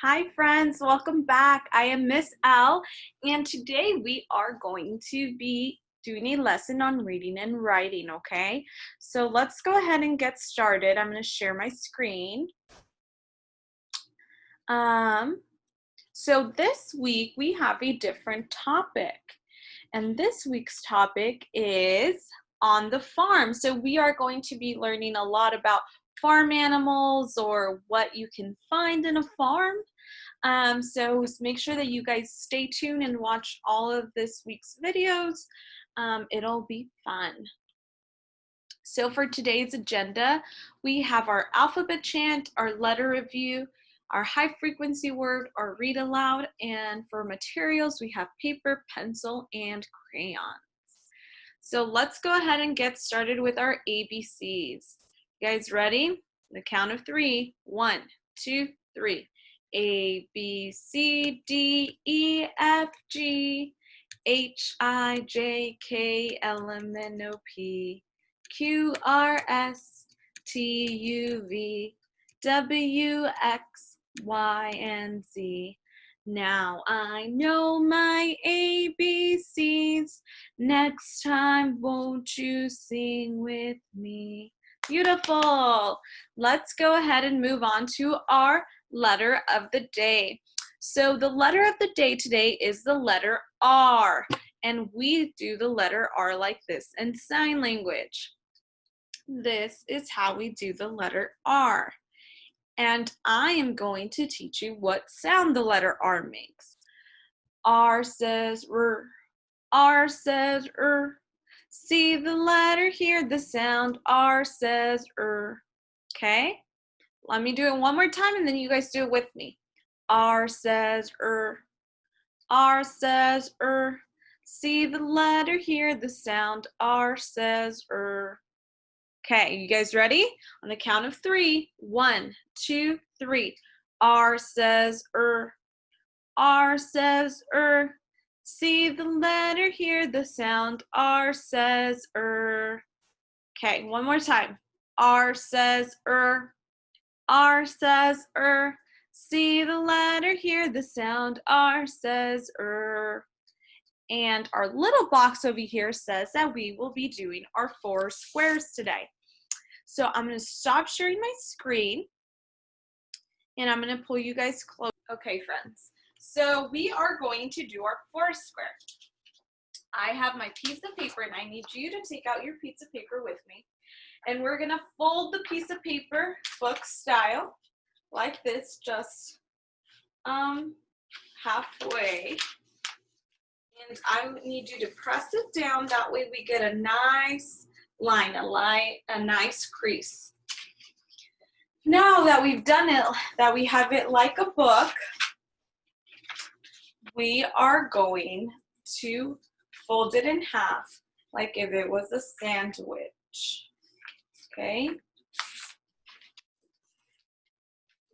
Hi friends, welcome back. I am Miss L, and today we are going to be doing a lesson on reading and writing, okay? So let's go ahead and get started. I'm going to share my screen. So this week we have a different topic, and this week's topic is on the farm. So we are going to be learning a lot about farm animals or what you can find in a farm. So make sure that you guys stay tuned and watch all of this week's videos. It'll be fun. So for today's agenda, we have our alphabet chant, our letter review, our high frequency word, our read aloud, and for materials, we have paper, pencil, and crayons. So let's go ahead and get started with our ABCs. You guys ready? The count of 3. 1, 2, 3. A, B, C, D, E, F, G, H, I, J, K, L, M, N, O, P, Q, R, S, T, U, V, W, X, Y, and Z. Now I know my ABCs. Next time, won't you sing with me? Beautiful. Let's go ahead and move on to our letter of the day. So the letter of the day today is the letter R, and we do the letter R like this in sign language. This is how we do the letter R. And I am going to teach you what sound the letter R makes. R says R. R says R. See the letter, hear the sound. R says R. Okay? Let me do it one more time and then you guys do it with me. R says R. R says R. See the letter, hear the sound. R says R. Okay, you guys ready? On the count of 3. 1, 2, 3. R says R. R says R. See the letter, hear the sound. R says R. Okay, one more time. R says R. R says R. See the letter, hear the sound. R says R. And our little box over here says that we will be doing our 4 squares today. So I'm going to stop sharing my screen and I'm going to pull you guys close. Okay, friends. So we are going to do our 4 square. I have my piece of paper and I need you to take out your piece of paper with me. And we're going to fold the piece of paper book style like this, just halfway. And I need you to press it down. That way we get a nice line, a nice crease. Now that we've done it, that we have it like a book, we are going to fold it in half like if it was a sandwich. Okay?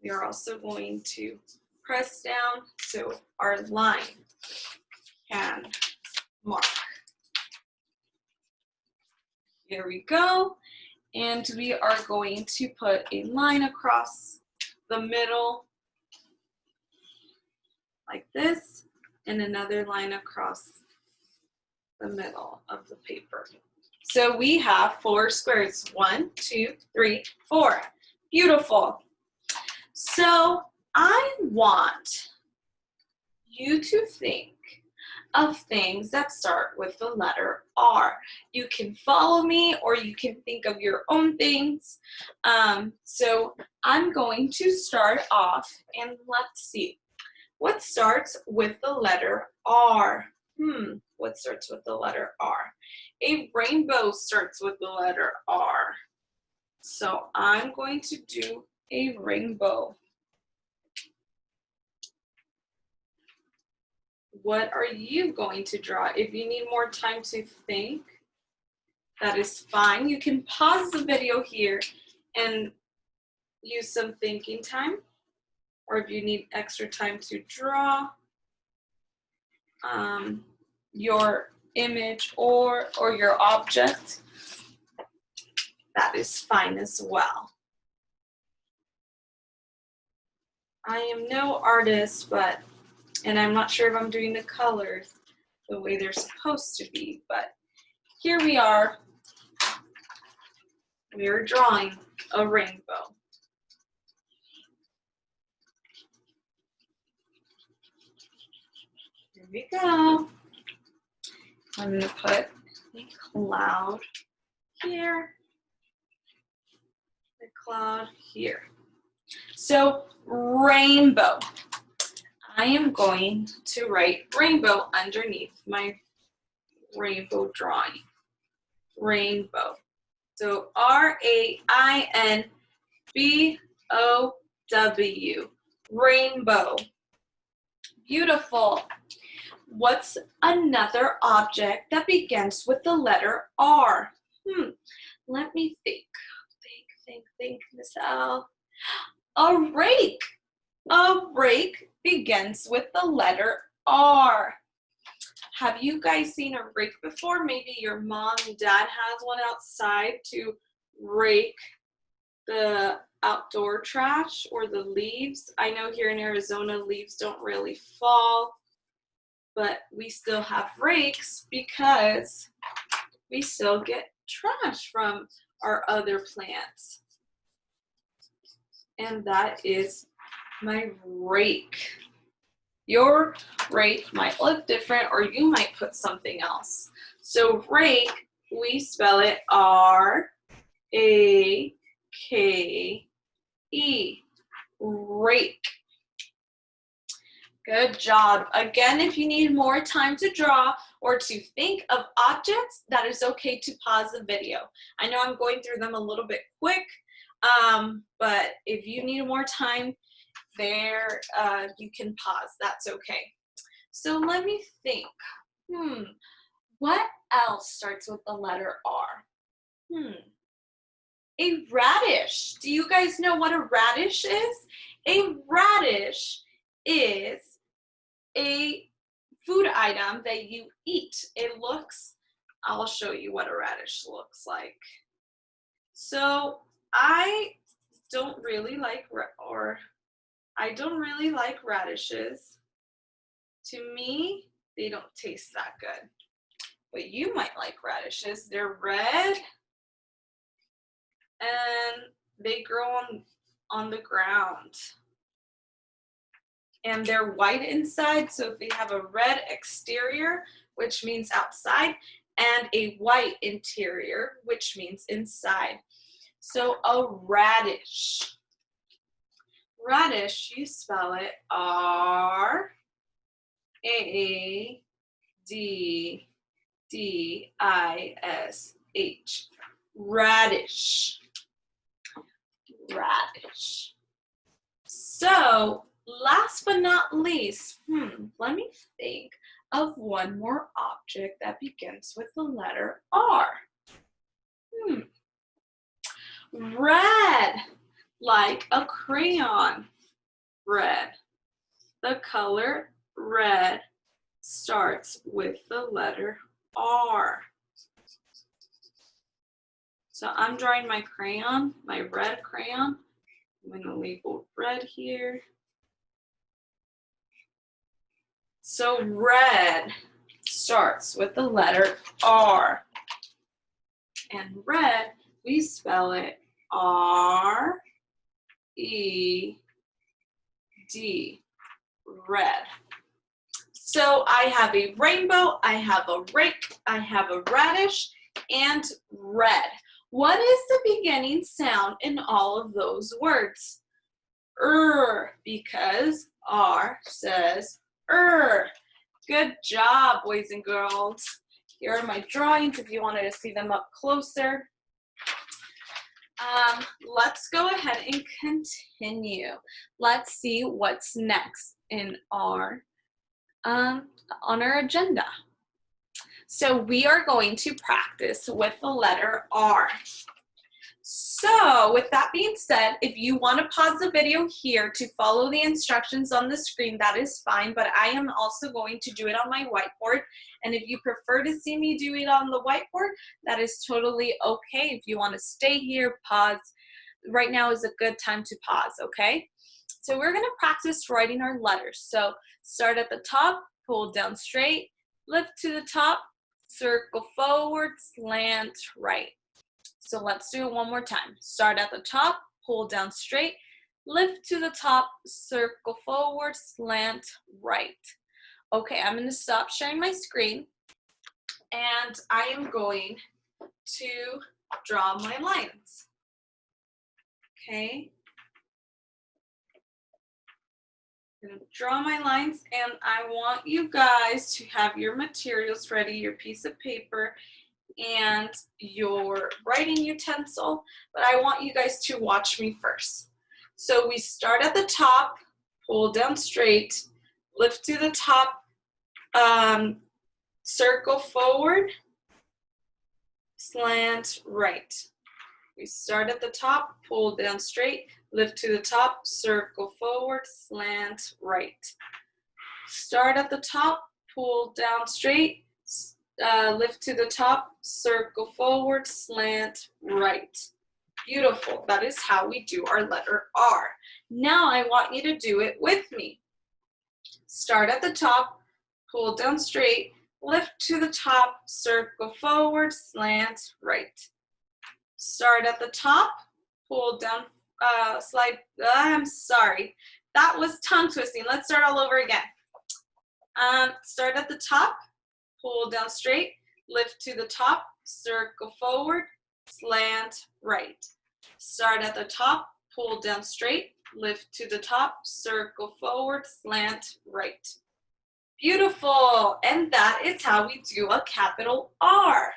We are also going to press down so our line can mark. Here we go. And we are going to put a line across the middle like this, and another line across the middle of the paper. So we have 4 squares. 1, 2, 3, 4. Beautiful. So I want you to think of things that start with the letter R. You can follow me or you can think of your own things. So I'm going to start off and let's see. What starts with the letter R? What starts with the letter R? A rainbow starts with the letter R. So I'm going to do a rainbow. What are you going to draw? If you need more time to think, that is fine. You can pause the video here and use some thinking time. Or if you need extra time to draw your image or your object, that is fine as well. I am no artist, and I'm not sure if I'm doing the colors the way they're supposed to be, but here we are. We are drawing a rainbow. Here we go. I'm going to put a cloud here, a cloud here. So rainbow. I am going to write rainbow underneath my rainbow drawing. Rainbow. So R-A-I-N-B-O-W. Rainbow. Beautiful. What's another object that begins with the letter R? Let me think. Think, Miss L. A rake. A rake begins with the letter R. Have you guys seen a rake before? Maybe your mom and dad has one outside to rake the outdoor trash or the leaves. I know here in Arizona, leaves don't really fall, but we still have rakes because we still get trash from our other plants. And that is my rake. Your rake might look different, or you might put something else. So rake, we spell it R-A-K-E. Rake. Good job. Again, if you need more time to draw or to think of objects, that is okay to pause the video. I know I'm going through them a little bit quick, but if you need more time there, you can pause. That's okay. So let me think. What else starts with the letter R? A radish. Do you guys know what a radish is? A radish is a food item that you eat. It looks, I'll show you what a radish looks like. So I don't really like radishes. To me, they don't taste that good. But you might like radishes. They're red and they grow on the ground. And they're white inside, so if they have a red exterior, which means outside, and a white interior, which means inside. So a radish. Radish, you spell it R-A-D-D-I-S-H. Radish. Radish. So, last but not least, let me think of one more object that begins with the letter R. Red, like a crayon. Red. The color red starts with the letter R. So I'm drawing my crayon, my red crayon. I'm going to label red here. So red starts with the letter R. And red, we spell it R-E-D. Red. So I have a rainbow, I have a rake, I have a radish, and red. What is the beginning sound in all of those words? Because R says Good job, boys and girls. Here are my drawings if you wanted to see them up closer. Let's go ahead and continue. Let's see what's next in our on our agenda. So we are going to practice with the letter R. So with that being said, if you want to pause the video here to follow the instructions on the screen, that is fine, but I am also going to do it on my whiteboard. And if you prefer to see me do it on the whiteboard, that is totally okay. If you want to stay here, pause, right now is a good time to pause, okay? So we're gonna practice writing our letters. So start at the top, pull down straight, lift to the top, circle forward, slant right. So let's do it one more time. Start at the top, pull down straight, lift to the top, circle forward, slant right. Okay, I'm gonna stop sharing my screen and I am going to draw my lines. Okay. I'm gonna draw my lines and I want you guys to have your materials ready, your piece of paper and your writing utensil, but I want you guys to watch me first. So we start at the top, pull down straight, lift to the top, circle forward, slant right. We start at the top, pull down straight, lift to the top, circle forward, slant right. Start at the top, pull down straight, lift to the top, circle forward, slant right. Beautiful. That is how we do our letter R. Now I want you to do it with me. Start at the top, pull down straight, lift to the top, circle forward, slant right. Start at the top, pull down, I'm sorry. That was tongue twisting. Let's start all over again. Start at the top, pull down straight, lift to the top, circle forward, slant right. Start at the top, pull down straight, lift to the top, circle forward, slant right. Beautiful, and that is how we do a capital R.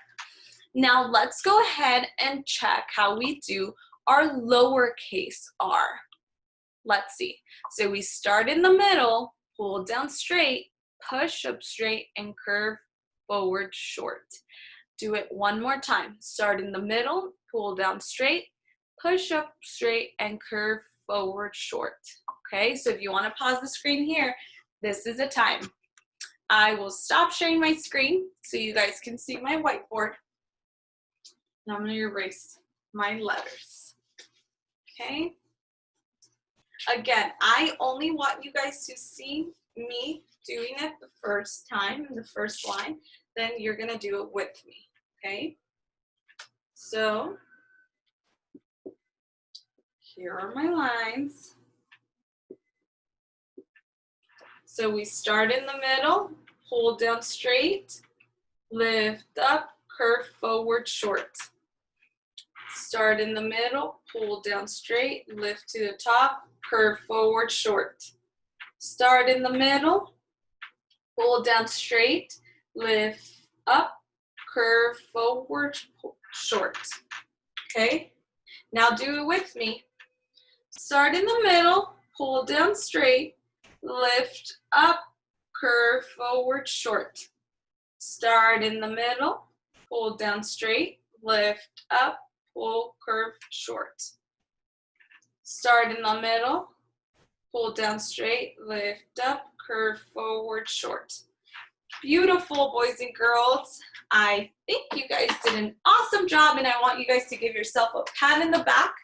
Now let's go ahead and check how we do our lowercase r. Let's see. So we start in the middle, pull down straight, push up straight, and curve forward short. Do it one more time. Start in the middle, pull down straight, push up straight, and curve forward short. Okay, so if you want to pause the screen here, this is a time. I will stop sharing my screen so you guys can see my whiteboard. And I'm going to erase my letters. Okay. Again, I only want you guys to see me doing it the first time in the first line. Then you're going to do it with me. Okay. So here are my lines. So we start in the middle, pull down straight, lift up, curve forward short. Start in the middle, pull down straight, lift to the top, curve forward short. Start in the middle, pull down straight, lift up, curve forward short. Okay, now do it with me. Start in the middle, pull down straight, lift up, curve forward short. Start in the middle, pull down straight, lift up, pull, curve short. Start in the middle, pull down straight, lift up, curve forward short. Beautiful, boys and girls. I think you guys did an awesome job, and I want you guys to give yourself a pat in the back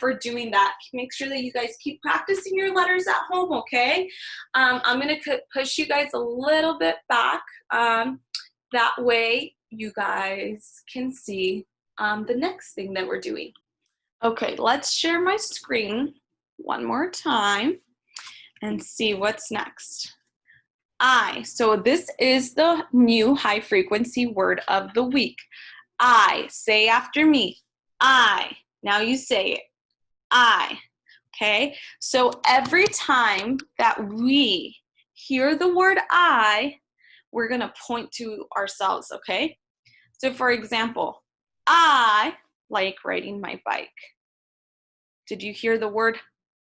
for doing that. Make sure that you guys keep practicing your letters at home, okay? I'm going to push you guys a little bit back. That way you guys can see the next thing that we're doing. Okay, let's share my screen one more time and see what's next. I. So this is the new high frequency word of the week. I. Say after me. I. Now you say it. I. Okay? So every time that we hear the word I, we're going to point to ourselves, okay? So for example, I like riding my bike. Did you hear the word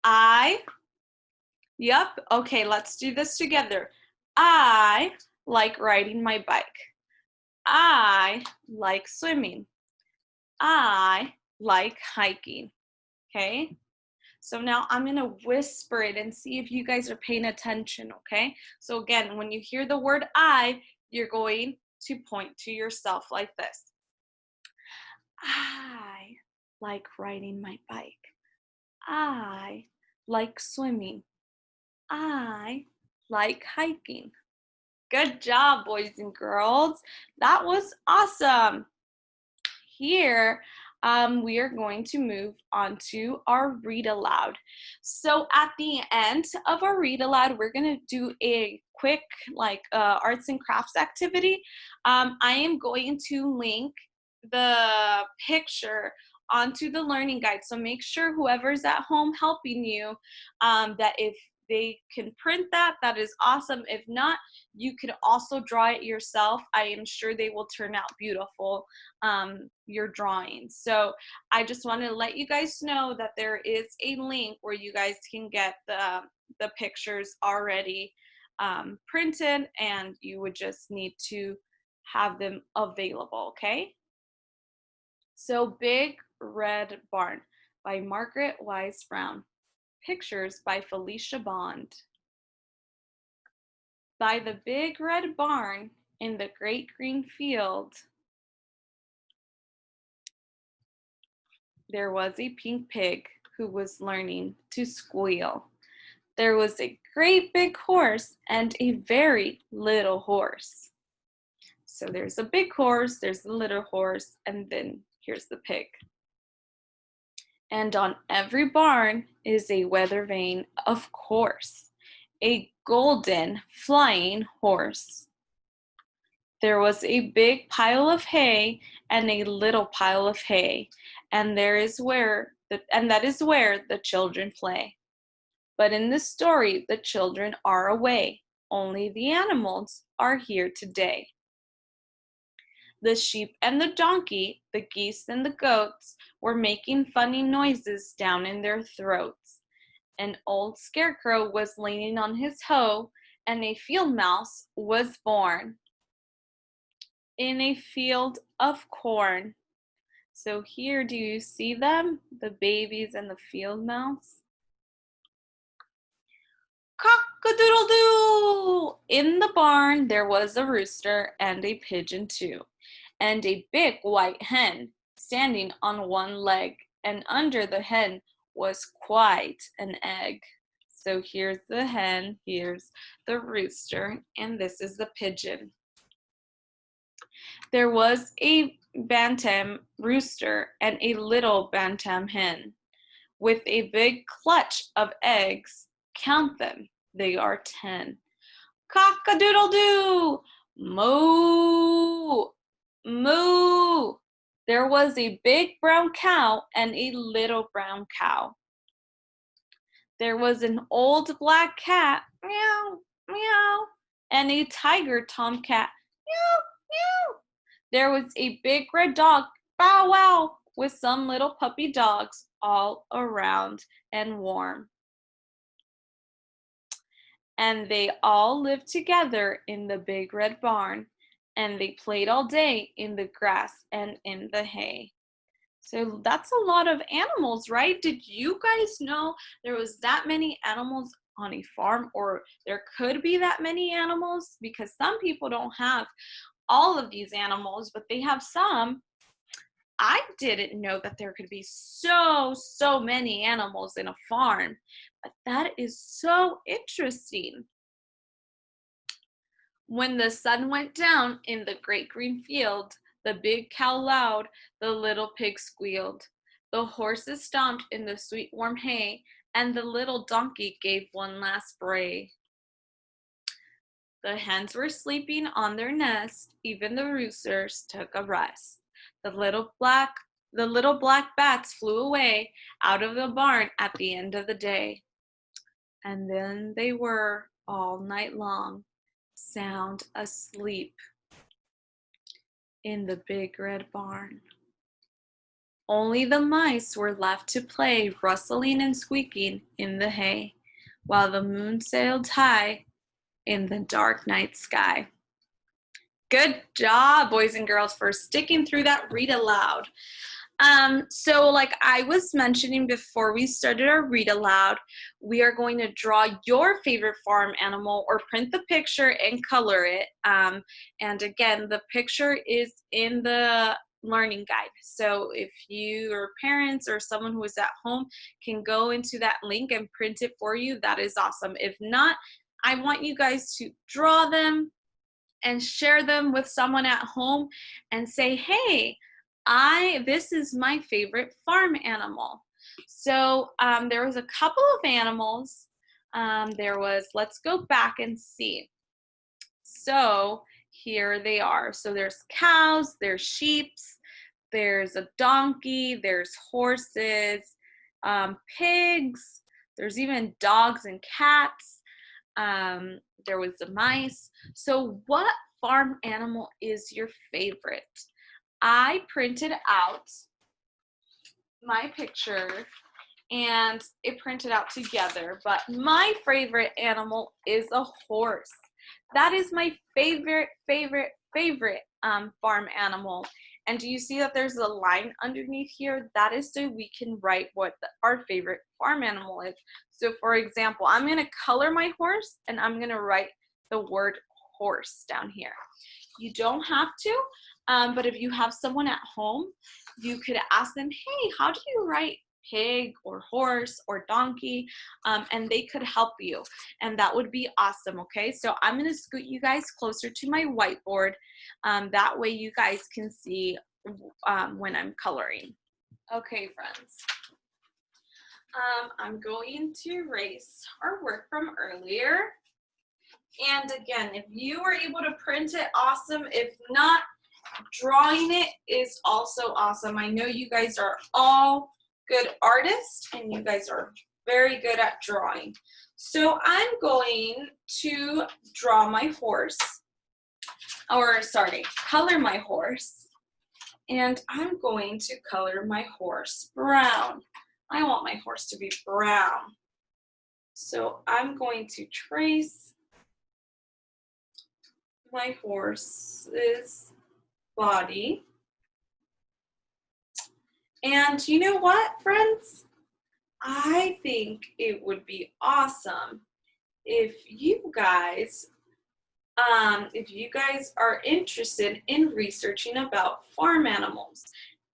I? Yep. Okay, let's do this together. I like riding my bike. I like swimming. I like hiking. Okay? So now I'm going to whisper it and see if you guys are paying attention, okay? So again, when you hear the word I, you're going to point to yourself like this. I like riding my bike. I like swimming. I like hiking. Good job, boys and girls. That was awesome. Here, we are going to move on to our read aloud. So at the end of our read aloud, we're going to do a quick arts and crafts activity. I am going to link the picture onto the learning guide. So make sure whoever's at home helping you, that if they can print that, that is awesome. If not, you can also draw it yourself. I am sure they will turn out beautiful, your drawings. So I just wanted to let you guys know that there is a link where you guys can get the pictures already printed, and you would just need to have them available, okay? So Big Red Barn by Margaret Wise Brown. Pictures by Felicia Bond. By the big red barn in the great green field, there was a pink pig who was learning to squeal. There was a great big horse and a very little horse. So there's a big horse, there's a little horse, and then here's the pig. And on every barn is a weather vane, of course, a golden flying horse. There was a big pile of hay and a little pile of hay, and that is where the children play. But in this story, the children are away. Only the animals are here today. The sheep and the donkey, the geese and the goats were making funny noises down in their throats. An old scarecrow was leaning on his hoe, and a field mouse was born in a field of corn. So here, do you see them? The babies and the field mouse? Cock-a-doodle-doo! In the barn there was a rooster and a pigeon too, and a big white hen standing on one leg, and under the hen was quite an egg. So here's the hen, here's the rooster, and this is the pigeon. There was a bantam rooster and a little bantam hen, with a big clutch of eggs. Count them, they are 10. Cock-a-doodle-doo! Moo! Moo! There was a big brown cow and a little brown cow. There was an old black cat, meow, meow, and a tiger tomcat, meow, meow. There was a big red dog, bow wow, with some little puppy dogs all around and warm. And they all lived together in the big red barn, and they played all day in the grass and in the hay. So that's a lot of animals, right? Did you guys know there was that many animals on a farm, or there could be that many animals? Because some people don't have all of these animals, but they have some. I didn't know that there could be so many animals in a farm, but that is so interesting. When the sun went down in the great green field, the big cow lowed, the little pig squealed. The horses stomped in the sweet warm hay, and the little donkey gave one last bray. The hens were sleeping on their nest, even the roosters took a rest. The little black bats flew away out of the barn at the end of the day. And then they were all night long sound asleep in the big red barn. Only the mice were left to play, rustling and squeaking in the hay, while the moon sailed high in the dark night sky. Good job, boys and girls, for sticking through that read aloud. So like I was mentioning before we started our read aloud, we are going to draw your favorite farm animal or print the picture and color it. And again, the picture is in the learning guide. So if your parents or someone who is at home can go into that link and print it for you, that is awesome. If not, I want you guys to draw them and share them with someone at home and say, hey, this is my favorite farm animal. So there was a couple of animals. Let's go back and see. So here they are. So there's cows, there's sheep, there's a donkey, there's horses, pigs, there's even dogs and cats. There was the mice. So what farm animal is your favorite? I printed out my picture and it printed out together, but my favorite animal is a horse. That is my favorite farm animal. And do you see that there's a line underneath here? That is so we can write what our favorite farm animal is. So for example, I'm gonna color my horse and I'm gonna write the word horse down here. You don't have to, but if you have someone at home, you could ask them, hey, how do you write pig or horse or donkey? And they could help you, and that would be awesome. Okay, so I'm going to scoot you guys closer to my whiteboard. That way you guys can see when I'm coloring. Okay, friends. I'm going to erase our work from earlier. And again, if you were able to print it, awesome. If not, drawing it is also awesome. I know you guys are all good artists and you guys are very good at drawing. So I'm going to draw my horse, or sorry, color my horse. And I'm going to color my horse brown. I want my horse to be brown. So I'm going to trace my horse's body. And you know what, friends? I think it would be awesome if you guys are interested in researching about farm animals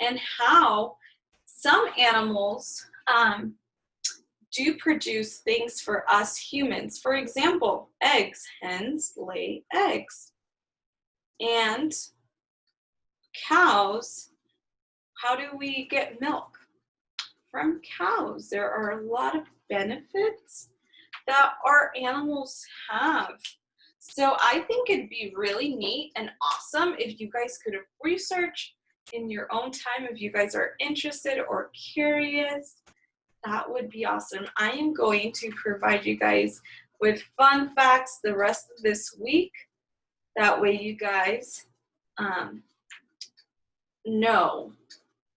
and how some animals do produce things for us humans. For example, eggs. Hens lay eggs. And cows, how do we get milk? From cows. There are a lot of benefits that our animals have. So I think it'd be really neat and awesome if you guys could research in your own time. If you guys are interested or curious, that would be awesome. I am going to provide you guys with fun facts the rest of this week. That way you guys know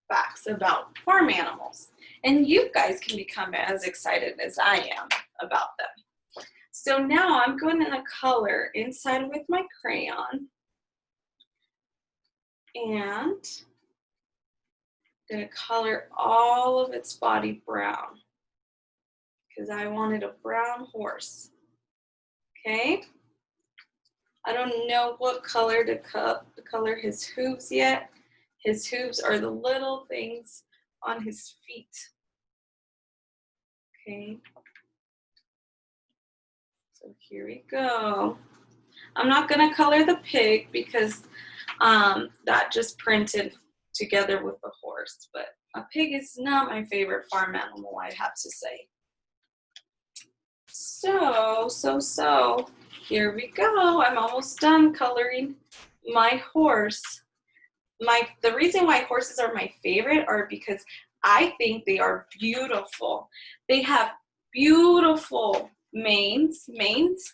facts about farm animals. And you guys can become as excited as I am about them. So now I'm going to color inside with my crayon. And I'm going to color all of its body brown because I wanted a brown horse. Okay? I don't know what color to color his hooves yet. His hooves are the little things on his feet. Okay. So here we go. I'm not going to color the pig because that just printed together with the horse, but a pig is not my favorite farm animal, I have to say. So here we go. I'm almost done coloring my horse. The reason why horses are my favorite are because I think they are beautiful. They have beautiful manes. Manes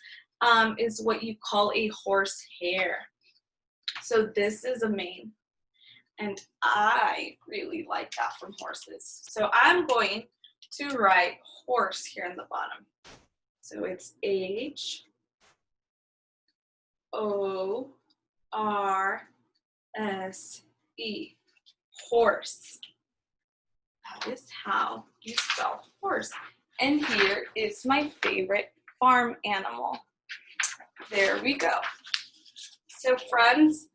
is what you call a horse hair. So this is a mane. And I really like that from horses. So I'm going to write horse here in the bottom. So it's H-O-R-S-E, horse. That is how you spell horse. And here is my favorite farm animal. There we go. So friends,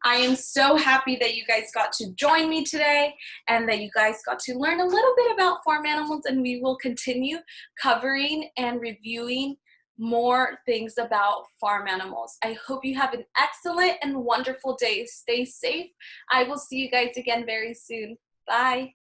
I am so happy that you guys got to join me today and that you guys got to learn a little bit about farm animals, and we will continue covering and reviewing more things about farm animals. I hope you have an excellent and wonderful day. Stay safe. I will see you guys again very soon. Bye.